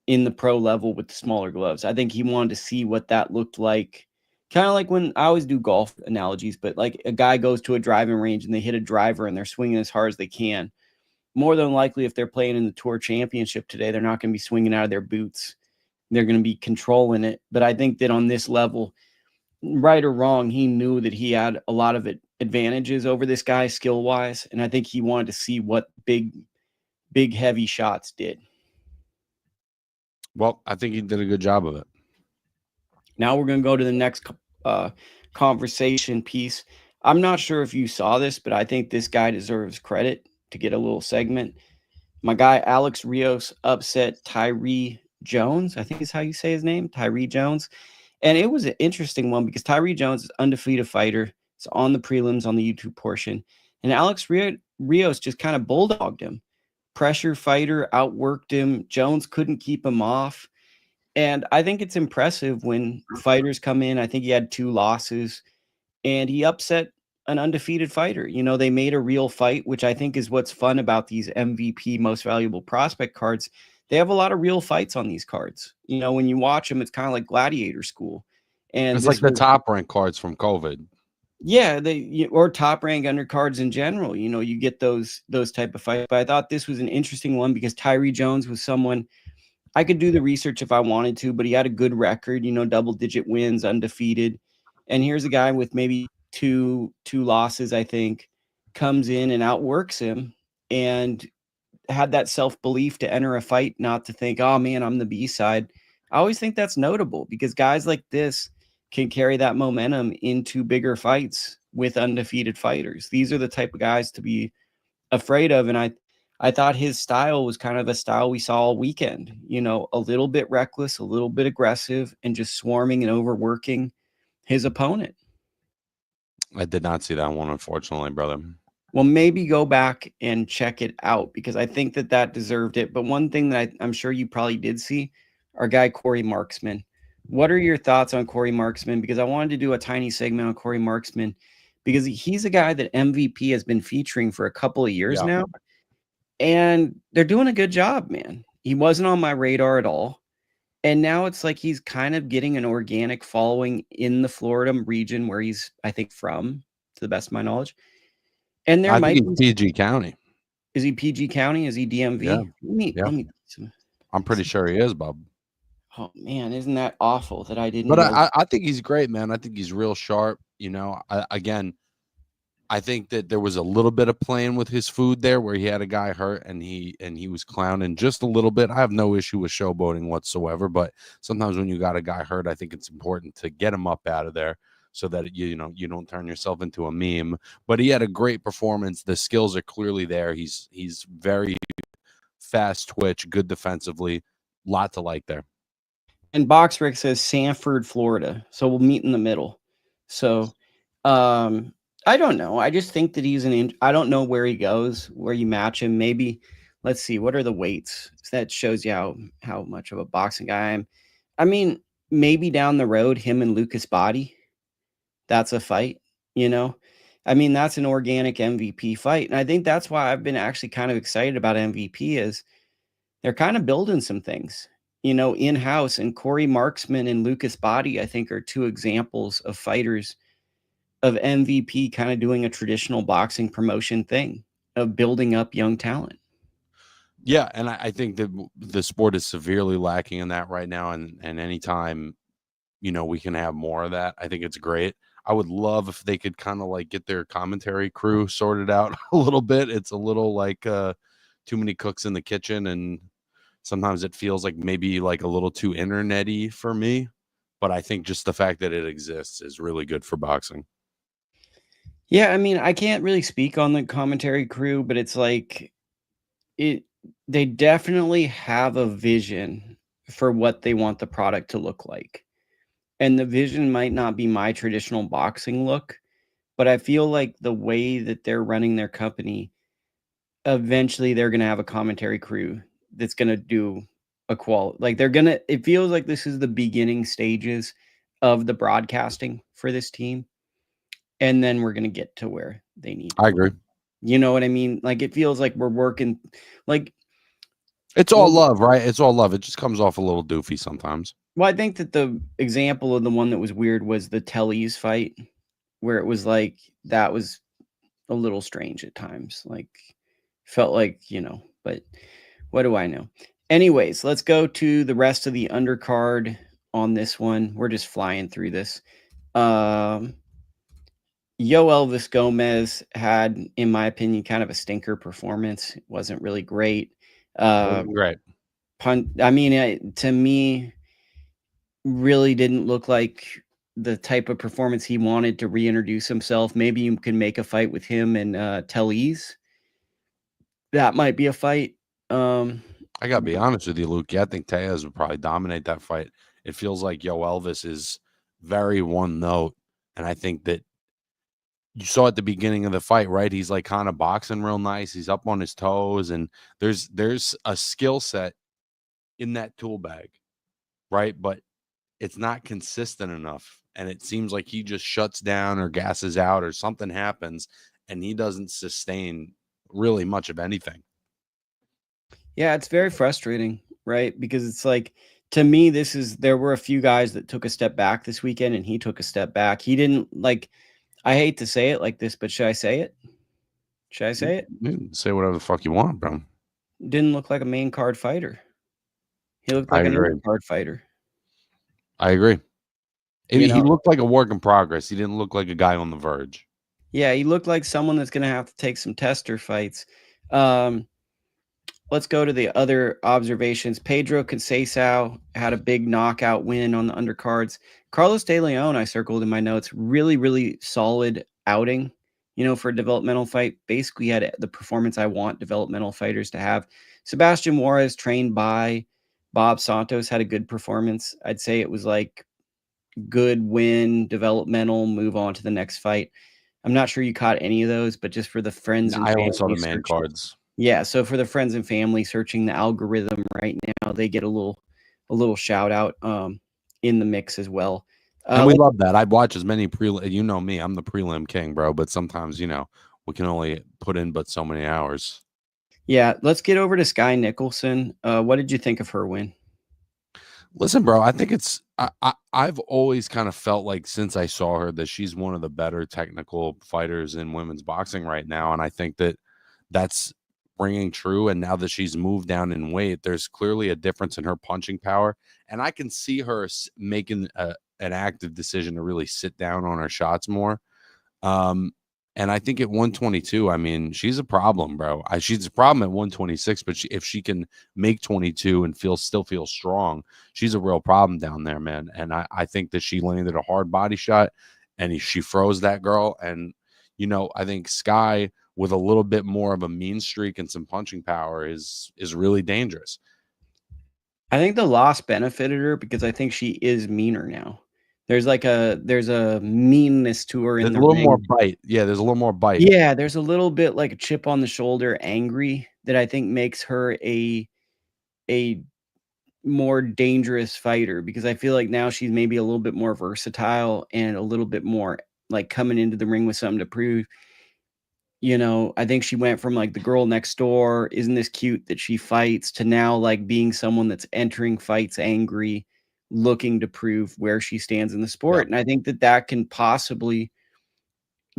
S1: in the pro level with the smaller gloves. I think he wanted to see what that looked like. Kind of like when I always do golf analogies, but like a guy goes to a driving range and they hit a driver and they're swinging as hard as they can. More than likely, if they're playing in the Tour Championship today, they're not going to be swinging out of their boots. They're going to be controlling it. But I think that on this level, right or wrong, he knew that he had a lot of advantages over this guy skill-wise, and I think he wanted to see what big, heavy shots did.
S2: Well, I think he did a good job of it.
S1: Now we're going to go to the next conversation piece. I'm not sure if you saw this, but I think this guy deserves credit to get a little segment. My guy, Alex Rios, upset Tayre Jones. I think is how you say his name, Tayre Jones. And it was an interesting one because Tayre Jones is an undefeated fighter. It's on the prelims on the YouTube portion. And Alex Rios just kind of bulldogged him. Pressure fighter, outworked him. Jones couldn't keep him off. And I think it's impressive when fighters come in. I think he had 2 losses. And he upset an undefeated fighter. They made a real fight, which I think is what's fun about these MVP most valuable prospect cards. They have a lot of real fights on these cards. When you watch them, it's kind of like gladiator school. And
S2: it's like the top rank cards from COVID.
S1: Yeah, or top rank undercards in general. You get those type of fights. But I thought this was an interesting one because Tayre Jones was someone I could do the research if I wanted to, but he had a good record, double-digit wins, undefeated. And here's a guy with maybe two losses, I think, comes in and outworks him and had that self-belief to enter a fight, not to think, oh, man, I'm the B-side. I always think that's notable because guys like this can carry that momentum into bigger fights with undefeated fighters. These are the type of guys to be afraid of. And I thought his style was kind of a style we saw all weekend, a little bit reckless, a little bit aggressive, and just swarming and overworking his opponent.
S2: I did not see that one, unfortunately, brother.
S1: Well, maybe go back and check it out because I think that deserved it. But one thing that I'm sure you probably did see, our guy Corey Marksman. What are your thoughts on Corey Marksman? Because I wanted to do a tiny segment on Corey Marksman because he's a guy that MVP has been featuring for a couple of years now. And they're doing a good job, man. He wasn't on my radar at all. And now it's like he's kind of getting an organic following in the Florida region where he's, I think, from, to the best of my knowledge. And there might
S2: be PG County.
S1: Is he PG County? Is he DMV?
S2: Yeah. I'm pretty sure he is, Bob.
S1: Oh, man, isn't that awful that I didn't
S2: know?
S1: I
S2: think he's great, man. I think he's real sharp. Again, I think that there was a little bit of playing with his food there where he had a guy hurt and he was clowning just a little bit. I have no issue with showboating whatsoever, but sometimes when you got a guy hurt, I think it's important to get him up out of there so that you don't turn yourself into a meme. But he had a great performance. The skills are clearly there. He's very fast twitch, good defensively, lot to like there.
S1: And BoxRec says Sanford, Florida. So we'll meet in the middle. So I don't know. I just think that he's I don't know where he goes, where you match him. Maybe, let's see, what are the weights? So that shows you how much of a boxing guy I am. I mean, maybe down the road, him and Lucas Bahdi, that's a fight, I mean, that's an organic MVP fight. And I think that's why I've been actually kind of excited about MVP is they're kind of building some things, in-house. And Corey Marksman and Lucas Bahdi, I think, are two examples of fighters of MVP kind of doing a traditional boxing promotion thing of building up young talent.
S2: Yeah, and I think that the sport is severely lacking in that right now. And anytime, we can have more of that, I think it's great. I would love if they could kind of like get their commentary crew sorted out a little bit. It's a little like too many cooks in the kitchen, and sometimes it feels like maybe like a little too internet-y for me. But I think just the fact that it exists is really good for boxing.
S1: Yeah, I mean, I can't really speak on the commentary crew, but it's like they definitely have a vision for what they want the product to look like. And the vision might not be my traditional boxing look, but I feel like the way that they're running their company, eventually they're going to have a commentary crew that's going to do a like it feels like this is the beginning stages of the broadcasting for this team. And then we're going to get to where they need to.
S2: I agree.
S1: You know what I mean? Like, it feels like we're working, like,
S2: it's all love, right? It's all love. It just comes off a little doofy sometimes.
S1: Well, I think that the example of the one that was weird was the Tellez fight, where it was like, that was a little strange at times. Like, felt like, but what do I know? Anyways, let's go to the rest of the undercard on this one. We're just flying through this. Yoelvis Gomez had, in my opinion, kind of a stinker performance. It wasn't really great.
S2: Great.
S1: I mean, to me, really didn't look like the type of performance he wanted to reintroduce himself. Maybe you can make a fight with him and Tellez. That might be a fight.
S2: I gotta be honest with you, Luke. Yeah, I think Tellez would probably dominate that fight. It feels like Yoelvis is very one note, and I think that you saw at the beginning of the fight, right? He's like kind of boxing real nice. He's up on his toes, and there's a skill set in that tool bag, right? But it's not consistent enough, and it seems like he just shuts down or gasses out or something happens, and he doesn't sustain really much of anything.
S1: Yeah, it's very frustrating, right? Because it's like, to me, there were a few guys that took a step back this weekend, and he took a step back. He didn't, like, I hate to say it like this, but should I say it? Should I say it?
S2: Say whatever the fuck you want, bro.
S1: Didn't look like a main card fighter. He looked like an undercard fighter.
S2: I agree. He looked like a work in progress. He didn't look like a guy on the verge.
S1: Yeah, he looked like someone that's going to have to take some tester fights. Let's go to the other observations. Pedro Conceicao had a big knockout win on the undercards. Carlos De Leon, I circled in my notes, really, really solid outing, for a developmental fight. Basically had the performance I want developmental fighters to have. Sebastian Juarez, trained by Bob Santos, had a good performance. I'd say it was like good win, developmental, move on to the next fight. I'm not sure you caught any of those, but just for the friends and
S2: I only saw the main cards.
S1: Yeah, so for the friends and family searching the algorithm right now, they get a little shout out in the mix as well.
S2: And we love that. I'd watch as many prelim. You know me, I'm the prelim king, bro. But sometimes, we can only put in but so many hours.
S1: Yeah, let's get over to Skye Nicolson. What did you think of her win?
S2: Listen, bro, I think I've always kind of felt like since I saw her that she's one of the better technical fighters in women's boxing right now. And I think that that's ringing true. And now that she's moved down in weight, there's clearly a difference in her punching power. And I can see her making an active decision to really sit down on her shots more. And I think at 122, I mean, she's a problem, bro. She's a problem at 126, but if she can make 22 and still feel strong, she's a real problem down there, man. And I think that she landed a hard body shot, and she froze that girl. And I think Skye with a little bit more of a mean streak and some punching power is really dangerous.
S1: I think the loss benefited her because I think she is meaner now. There's a meanness to her in
S2: There's
S1: the
S2: a little
S1: ring.
S2: more bite. Yeah, there's a little more bite.
S1: Yeah, there's a little bit like a chip on the shoulder, angry, that I think makes her a more dangerous fighter, because I feel like now she's maybe a little bit more versatile and a little bit more like coming into the ring with something to prove. I think she went from like the girl next door, isn't this cute that she fights, to now like being someone that's entering fights angry, looking to prove where she stands in the sport.
S2: Yep.
S1: And I think that can possibly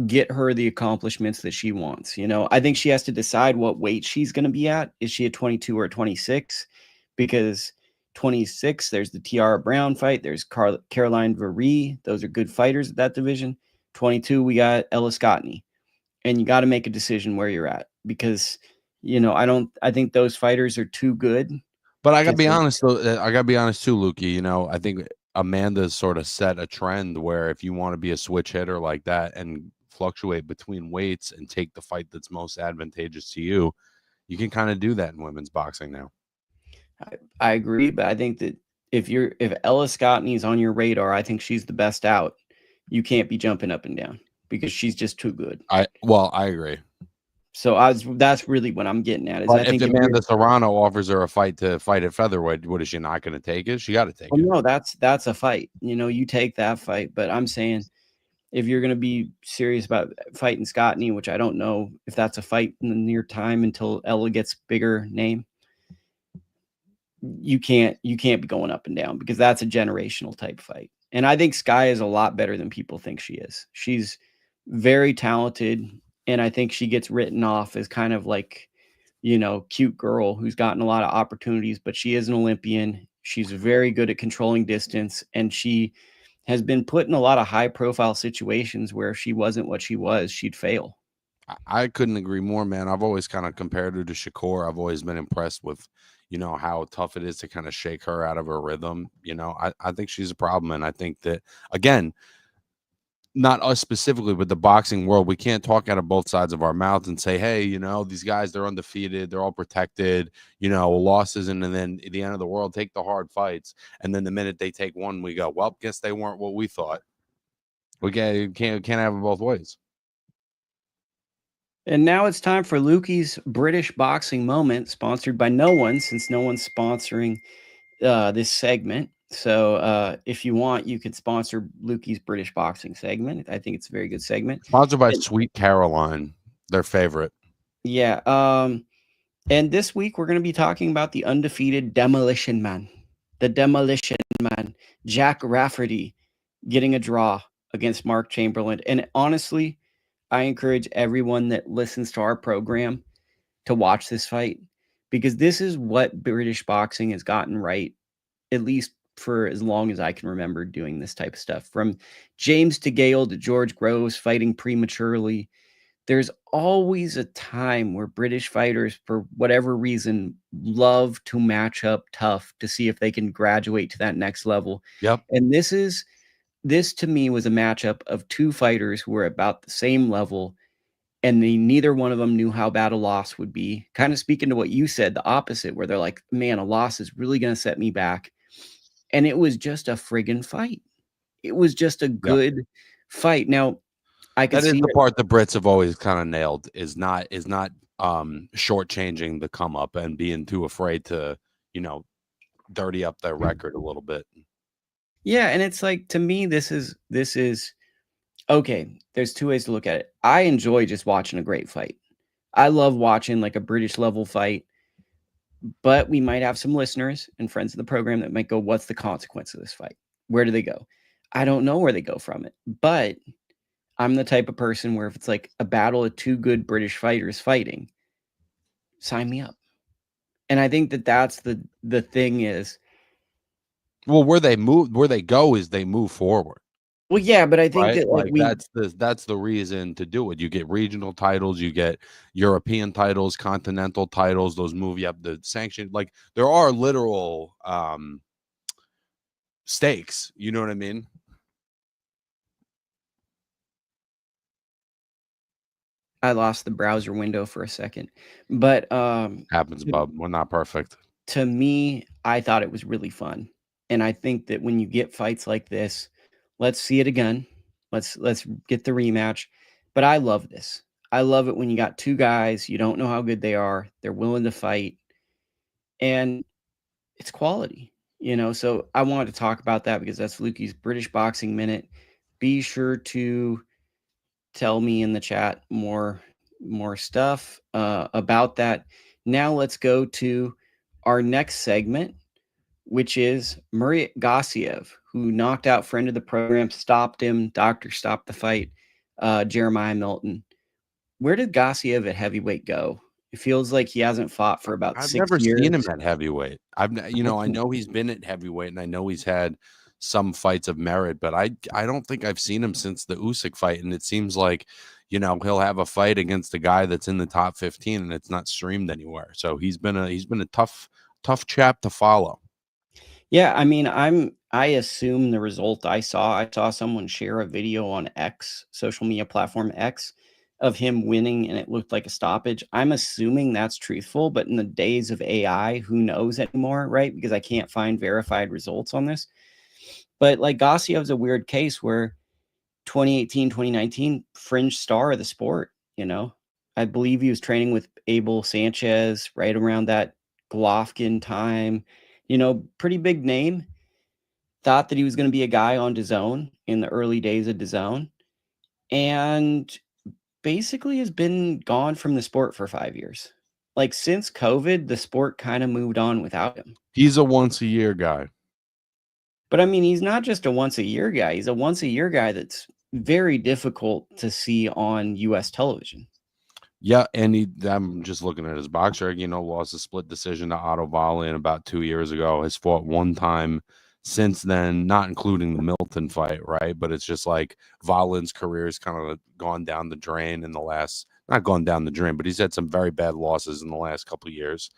S1: get her the accomplishments that she wants. I think she has to decide what weight she's going to be at. Is she a 22 or a 26? Because 26, there's the Tiara Brown fight. There's Caroline Veree. Those are good fighters at that division. 22, we got Ella Scottney. And you got to make a decision where you're at, because, I think those fighters are too good.
S2: But I gotta be honest, though. I gotta be honest too, Lukey. I think Amanda's sort of set a trend where if you want to be a switch hitter like that and fluctuate between weights and take the fight that's most advantageous to you, you can kind of do that in women's boxing now.
S1: I agree, but I think that if Ella Scottney's on your radar, I think she's the best out. You can't be jumping up and down because she's just too good.
S2: I agree.
S1: So that's really what I'm getting at. Is
S2: But
S1: I think
S2: if Amanda Serrano offers her a fight to fight at featherweight, what is she not going to take it? She got to take it.
S1: No, that's a fight. You take that fight. But I'm saying, if you're going to be serious about fighting Scottney, which I don't know if that's a fight in the near time until Ella gets bigger name, you can't be going up and down, because that's a generational type fight. And I think Skye is a lot better than people think she is. She's very talented, and I think she gets written off as kind of like, cute girl who's gotten a lot of opportunities, but she is an Olympian. She's very good at controlling distance, and she has been put in a lot of high profile situations where if she wasn't what she was, she'd fail.
S2: I couldn't agree more, man. I've always kind of compared her to Shakur. I've always been impressed with, how tough it is to kind of shake her out of her rhythm. I think she's a problem. And I think that, again, not us specifically, but the boxing world, we can't talk out of both sides of our mouth and say, hey, these guys, they're undefeated, they're all protected, losses, and then at the end of the world, take the hard fights. And then the minute they take one, we go, well, guess they weren't what we thought. We can't have it both ways.
S1: And now it's time for Lukey's British Boxing Moment, sponsored by no one, since no one's sponsoring this segment. So if you want, you could sponsor Lukey's British Boxing segment. I think it's a very good segment.
S2: Sponsored by Sweet Caroline, their favorite.
S1: Yeah. And this week we're going to be talking about the undefeated Demolition Man. The Demolition Man, Jack Rafferty, getting a draw against Mark Chamberlain. And honestly, I encourage everyone that listens to our program to watch this fight, because this is what British boxing has gotten right, at least for as long as I can remember doing this type of stuff. From James DeGale to George Groves fighting prematurely, there's always a time where British fighters, for whatever reason, love to match up tough to see if they can graduate to that next level.
S2: Yep.
S1: And this to me was a matchup of two fighters who were about the same level, and neither one of them knew how bad a loss would be. Kind of speaking to what you said, the opposite, where they're like, man, a loss is really going to set me back. And it was just a friggin' fight. It was just a good fight. Now, I can see
S2: the part the Brits have always kind of nailed is not shortchanging the come up and being too afraid to, dirty up their record a little bit.
S1: Yeah, and it's like, to me, this is okay. There's two ways to look at it. I enjoy just watching a great fight. I love watching like a British level fight, but we might have some listeners and friends of the program that might go, what's the consequence of this fight? Where do they go? I don't know where they go from it, but I'm the type of person where if it's like a battle of two good British fighters fighting, sign me up. And I think that's the thing is,
S2: well, where they go is they move forward.
S1: Well, yeah, but I think
S2: right?
S1: that
S2: Like that's the reason to do it. You get regional titles, you get European titles, continental titles. Those move you up the sanction. Like there are literal stakes. You know what I mean?
S1: I lost the browser window for a second, but
S2: Happens, bub. We're not perfect.
S1: to me, I thought it was really fun, and I think that when you get fights like this, let's see it again. Let's get the rematch. But I love this. I love it when you got two guys, you don't know how good they are, they're willing to fight, and it's quality, you know. So I wanted to talk about that because that's Lukey's British Boxing Minute. Be sure to tell me in the chat more stuff about that. Now let's go to our next segment, which is Murray Gassiev, who knocked out friend of the program, stopped him. Doctor stopped the fight. Jeremiah Milton. Where did Gassiev at heavyweight go? It feels like he hasn't fought for about
S2: I've
S1: 6
S2: never seen him
S1: years.
S2: at heavyweight. I know he's been at heavyweight, and I know he's had some fights of merit, but I don't think I've seen him since the Usyk fight. And it seems like, he'll have a fight against a guy that's in the top 15, and it's not streamed anywhere. So he's been a tough chap to follow.
S1: Yeah, I mean, I assume the result I saw someone share a video on X, social media platform X, of him winning and it looked like a stoppage. I'm assuming that's truthful, but in the days of AI, who knows anymore, right? Because I can't find verified results on this. But like Gassiev's a weird case where 2018, 2019, fringe star of the sport, you know. I believe he was training with Abel Sanchez right around that Golovkin time, pretty big name. Thought that he was going to be a guy on DAZN in the early days of DAZN, and basically has been gone from the sport for 5 years. Like since COVID, the sport kind of moved on without him.
S2: He's a once a year guy.
S1: But I mean, he's not just a once a year guy. He's a once a year guy that's very difficult to see on US television.
S2: Yeah, and I'm just looking at his box record, lost a split decision to Otto Wallin about 2 years ago. Has fought one time since then, not including the Milton fight, right? But it's just like Wallin's career has kind of gone down the drain in the last, not gone down the drain, but he's had some very bad losses in the last couple of years.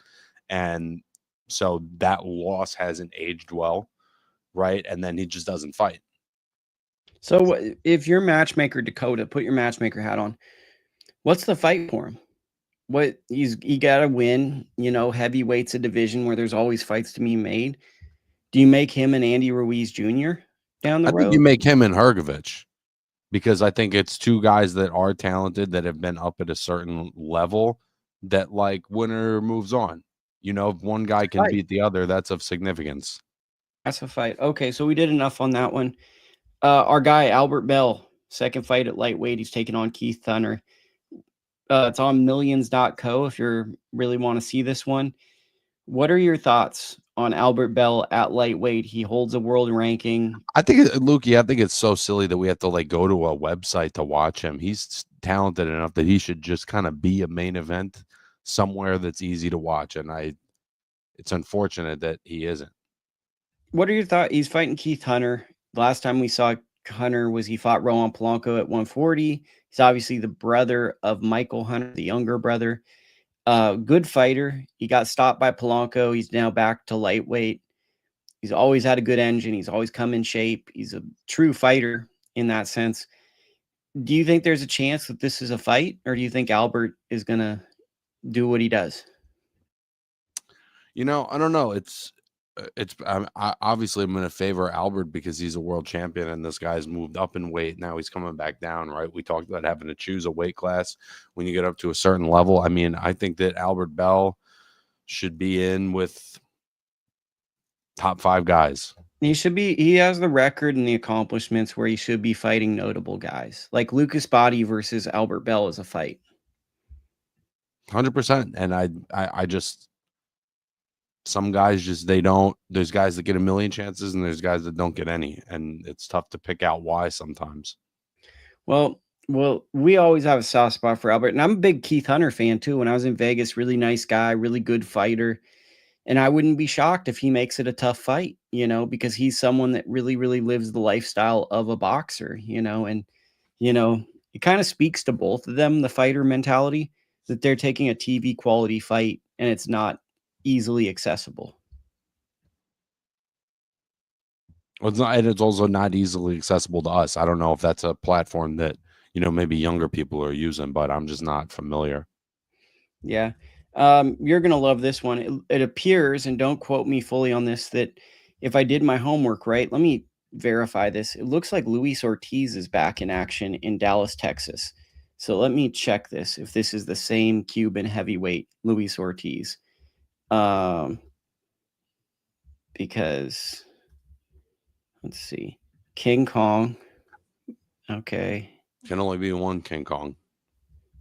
S2: And so that loss hasn't aged well, right? And then he just doesn't fight.
S1: So if you're matchmaker Dakota, put your matchmaker hat on. What's the fight for him? You got to win, heavyweight's a division where there's always fights to be made. Do you make him and Andy Ruiz Jr. down the road?
S2: I think you make him and Hrgovic, because I think it's two guys that are talented, that have been up at a certain level, that like winner moves on. If one guy can beat the other, that's of significance.
S1: That's a fight. Okay, so we did enough on that one. Our guy, Albert Bell, second fight at lightweight. He's taking on Keith Thunner. It's on millions.co if you really want to see this one. What are your thoughts on Albert Bell at lightweight? He holds a world ranking.
S2: I think it's so silly that we have to like go to a website to watch him. He's talented enough that he should just kind of be a main event somewhere that's easy to watch. And it's unfortunate that he isn't.
S1: What are your thoughts? He's fighting Keith Hunter. Last time we saw Hunter was he fought Rowan Polanco at 140. He's obviously the brother of Michael Hunter, the younger brother. Good fighter. He got stopped by Polanco. He's now back to lightweight. He's always had a good engine. He's always come in shape. He's a true fighter in that sense. Do you think there's a chance that this is a fight, or do you think Albert is going to do what he does?
S2: I don't know. Obviously I'm going to favor Albert because he's a world champion and this guy's moved up in weight. Now he's coming back down, right? We talked about having to choose a weight class when you get up to a certain level. I mean, I think that Albert Bell should be in with top 5 guys.
S1: He has the record and the accomplishments where he should be fighting notable guys. Like Lucas Bahdi versus Albert Bell is a fight.
S2: 100%. And I just, some guys just, there's guys that get a million chances and there's guys that don't get any. And it's tough to pick out why sometimes.
S1: Well, we always have a soft spot for Albert. And I'm a big Keith Hunter fan too. When I was in Vegas, really nice guy, really good fighter. And I wouldn't be shocked if he makes it a tough fight, because he's someone that really, really lives the lifestyle of a boxer, and, it kind of speaks to both of them, the fighter mentality, that they're taking a TV quality fight and it's not easily accessible.
S2: Well, it's not, and it's also not easily accessible to us. I don't know if that's a platform that, maybe younger people are using, but I'm just not familiar.
S1: Yeah. You're going to love this one. It appears, and don't quote me fully on this, that if I did my homework right, let me verify this. It looks like Luis Ortiz is back in action in Dallas, Texas. So let me check this, if this is the same Cuban heavyweight, Luis Ortiz. Because, let's see. King Kong. Okay.
S2: Can only be one King Kong.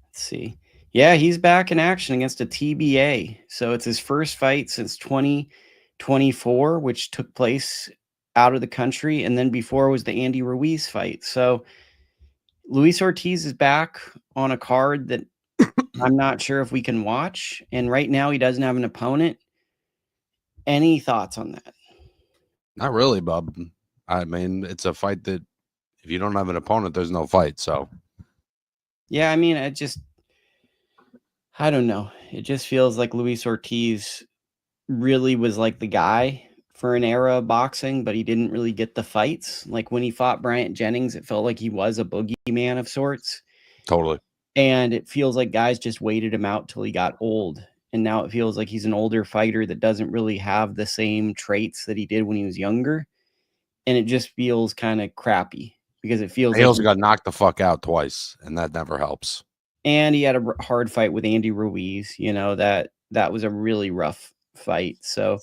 S1: Let's see. Yeah, he's back in action against a TBA. So it's his first fight since 2024, which took place out of the country. And then before was the Andy Ruiz fight. So Luis Ortiz is back on a card that I'm not sure if we can watch. And right now he doesn't have an opponent. Any thoughts on that?
S2: Not really, bub. I mean, it's a fight that if you don't have an opponent, there's no fight. So,
S1: yeah, I mean, I don't know. It just feels like Luis Ortiz really was like the guy for an era of boxing, but he didn't really get the fights. Like when he fought Bryant Jennings, it felt like he was a boogeyman of sorts.
S2: Totally.
S1: And it feels like guys just waited him out till he got old. And now it feels like he's an older fighter that doesn't really have the same traits that he did when he was younger. And it just feels kind of crappy because it feels
S2: he
S1: like
S2: also got knocked the fuck out twice, and that never helps.
S1: And he had a hard fight with Andy Ruiz, that was a really rough fight. So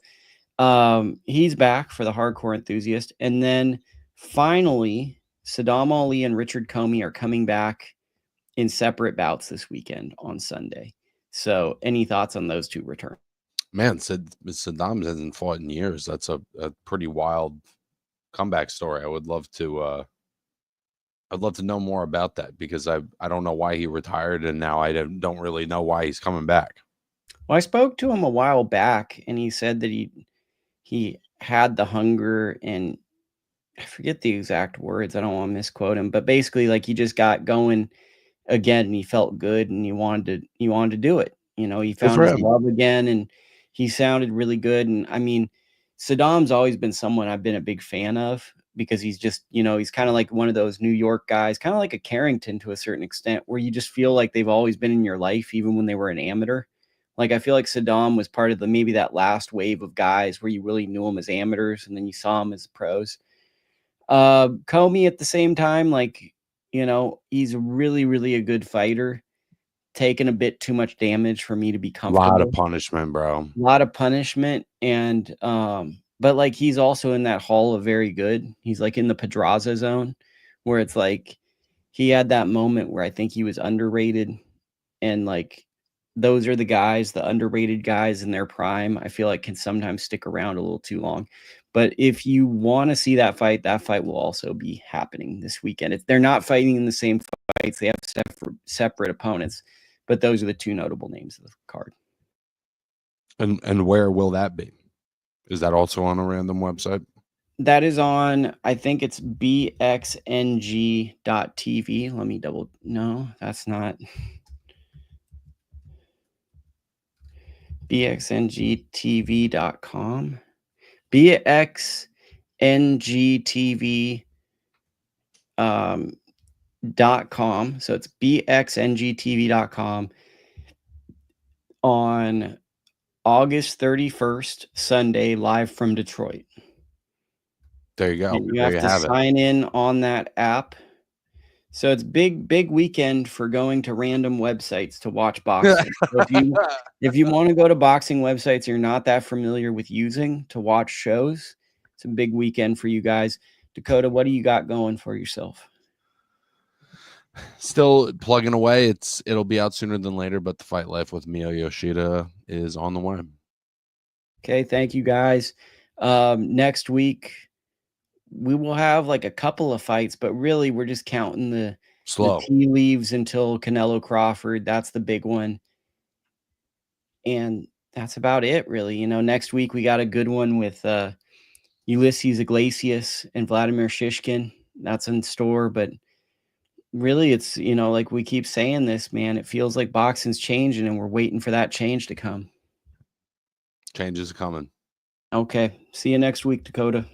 S1: he's back for the hardcore enthusiast. And then finally, Saddam Ali and Richard Comey are coming back in separate bouts this weekend on Sunday. So any thoughts on those two returns?
S2: Man, Saddam hasn't fought in years. That's a pretty wild comeback story. I'd love to know more about that because I don't know why he retired, and now I don't really know why he's coming back.
S1: Well, I spoke to him a while back, and he said that he had the hunger, and I forget the exact words. I don't want to misquote him, but basically, like, he just got going again, and he felt good, and he wanted to do it. He found his love again, and he sounded really good. And I mean, Saddam's always been someone I've been a big fan of because he's just, he's kind of like one of those New York guys, kind of like a Carrington to a certain extent, where you just feel like they've always been in your life, even when they were an amateur. Like, I feel like Saddam was part of maybe that last wave of guys where you really knew them as amateurs and then you saw them as pros. Comey at the same time, like, he's really, really a good fighter, taking a bit too much damage for me to be comfortable.
S2: A lot of punishment, bro.
S1: A lot of punishment. And, but like, he's also in that hall of very good. He's like in the Pedraza zone where it's like, he had that moment where I think he was underrated. And like, those are the guys, the underrated guys in their prime, I feel like can sometimes stick around a little too long. But if you want to see that fight will also be happening this weekend. If they're not fighting in the same fights, they have separate opponents. But those are the two notable names of the card.
S2: And where will that be? Is that also on a random website?
S1: That is on, I think it's bxng.tv. Let me no, that's not. bxngtv.com. bxngtv.com. So it's bxngtv.com on August 31st, Sunday, live from Detroit.
S2: There you go.
S1: And you have to sign in on that app. So it's big weekend for going to random websites to watch boxing. So if you want to go to boxing websites you're not that familiar with using to watch shows, it's a big weekend for you guys. Dakota, what do you got going for yourself?
S2: Still plugging away. It'll be out sooner than later, but the Fight Life with Mio Yoshida is on the way. Okay,
S1: thank you guys. Next week we will have like a couple of fights, but really we're just counting the tea leaves until Canelo Crawford. That's the big one. And that's about it, really. You know, next week we got a good one with Ulysses Iglesias and Vladimir Shishkin. That's in store, but really it's, you know, like we keep saying this, man, it feels like boxing's changing and we're waiting for that change to come.
S2: Change is coming.
S1: Okay. See you next week, Dakota.